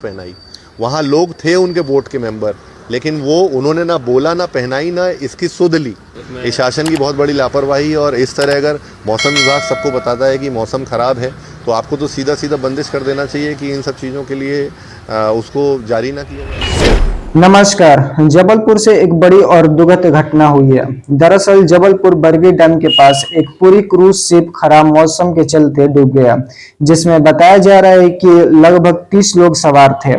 पहनाई। वहाँ लोग थे उनके बोर्ड के मेंबर, लेकिन वो उन्होंने ना बोला, ना पहनाई, ना इसकी सुध ली। इस शासन की बहुत बड़ी लापरवाही। और इस तरह अगर मौसम विभाग सबको बताता है कि मौसम ख़राब है तो आपको तो सीधा सीधा बंदिश कर देना चाहिए कि इन सब चीज़ों के लिए उसको जारी ना किया जाए। नमस्कार। जबलपुर से एक बड़ी और दुखद घटना हुई है। दरअसल जबलपुर बरगी डैम के पास एक पूरी क्रूज शिप खराब मौसम के चलते डूब गया, जिसमें बताया जा रहा है कि लगभग 30 लोग सवार थे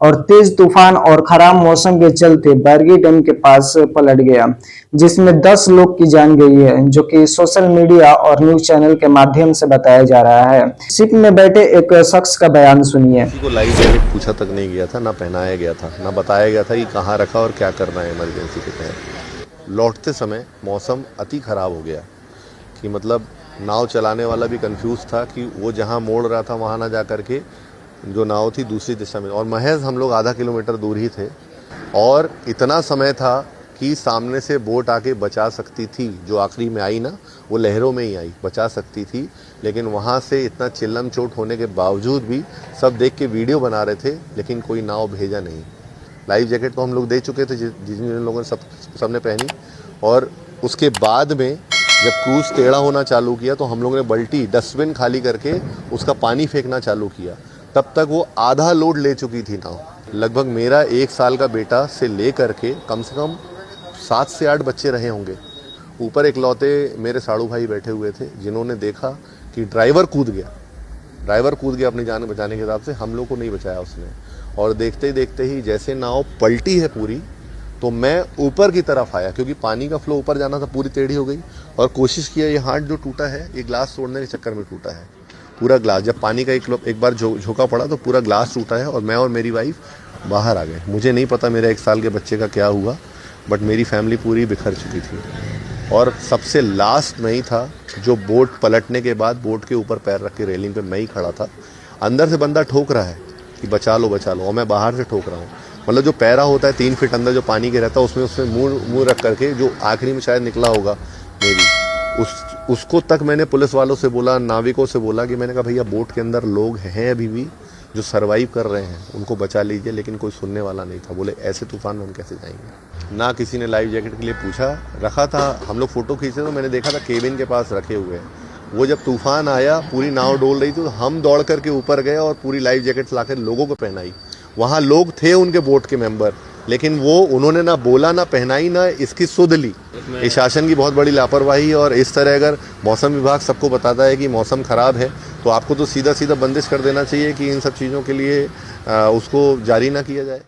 और तेज तूफान और खराब मौसम के चलते बरगी डैम के पास पलट गया, जिसमें 10 लोग की जान गई है, जो कि सोशल मीडिया और न्यूज चैनल के माध्यम से बताया जा रहा है। शिप में बैठे एक शख्स का बयान सुनिए। किसी को लाइफ जैकेट पूछा तक नहीं गया था, ना पहनाया गया था, ना बताया गया था कि कहाँ रखा और क्या करना है इमरजेंसी के तहत। लौटते समय मौसम अति ख़राब हो गया कि मतलब नाव चलाने वाला भी कंफ्यूज था कि वो जहाँ मोड़ रहा था वहाँ ना जा कर के जो नाव थी दूसरी दिशा में, और महज हम लोग आधा किलोमीटर दूर ही थे और इतना समय था कि सामने से बोट आके बचा सकती थी। जो आखिरी में आई ना, वो लहरों में ही आई, बचा सकती थी। लेकिन वहाँ से इतना चिल्लम चोट होने के बावजूद भी सब देख के वीडियो बना रहे थे, लेकिन कोई नाव भेजा नहीं। लाइफ जैकेट तो हम लोग दे चुके थे जिन लोगों ने सबने पहनी। और उसके बाद में जब क्रूज टेढ़ा होना चालू किया तो हम लोगों ने बल्टी डस्टबिन खाली करके उसका पानी फेंकना चालू किया। तब तक वो आधा लोड ले चुकी थी नाव। लगभग मेरा 1 साल का बेटा से ले करके कम से कम 7 से 8 बच्चे रहे होंगे। ऊपर इकलौते मेरे साड़ू भाई बैठे हुए थे, जिन्होंने देखा कि ड्राइवर कूद गया अपनी जान बचाने के हिसाब से। हम लोग को नहीं बचाया उसने। और देखते ही देखते ही जैसे नाव पलटी है पूरी, तो मैं ऊपर की तरफ आया क्योंकि पानी का फ्लो ऊपर जाना था, पूरी टेढ़ी हो गई। और कोशिश किया, ये हाथ जो टूटा है ये ग्लास तोड़ने के चक्कर में टूटा है, पूरा ग्लास। जब पानी का एक बार झोंका पड़ा तो पूरा ग्लास टूटा है और मैं और मेरी वाइफ बाहर आ गए। मुझे नहीं पता मेरे 1 साल के बच्चे का क्या हुआ, बट मेरी फैमिली पूरी बिखर चुकी थी। और सबसे लास्ट में ही था जो बोट पलटने के बाद बोट के ऊपर पैर रख के रेलिंग पे मैं ही खड़ा था। अंदर से बंदा ठोक रहा है कि बचा लो, और मैं बाहर से ठोक रहा हूँ। मतलब जो पैरा होता है 3 फीट अंदर जो पानी के रहता है, उसमें मुंह रख करके जो आखिरी में शायद निकला होगा मेरी, उसको तक मैंने पुलिस वालों से बोला, नाविकों से बोला कि मैंने कहा भैया बोट के अंदर लोग हैं अभी भी जो सरवाइव कर रहे हैं, उनको बचा लीजिए। लेकिन कोई सुनने वाला नहीं था। बोले ऐसे तूफान में हम कैसे जाएंगे। ना किसी ने लाइफ जैकेट के लिए पूछा। रखा था, हम लोग फोटो खींचे तो मैंने देखा था केबिन के पास रखे हुए हैं। वो जब तूफान आया, पूरी नाव डोल रही थी, तो हम दौड़ करके ऊपर गए और पूरी लाइफ जैकेट लाकर लोगों को पहनाई। वहाँ लोग थे उनके बोट के मेंबर, लेकिन वो उन्होंने ना बोला, ना पहनाई, ना इसकी सुध ली। इस शासन की बहुत बड़ी लापरवाही। और इस तरह अगर मौसम विभाग सबको बताता है कि मौसम ख़राब है तो आपको तो सीधा सीधा बंदिश कर देना चाहिए कि इन सब चीज़ों के लिए उसको जारी ना किया जाए।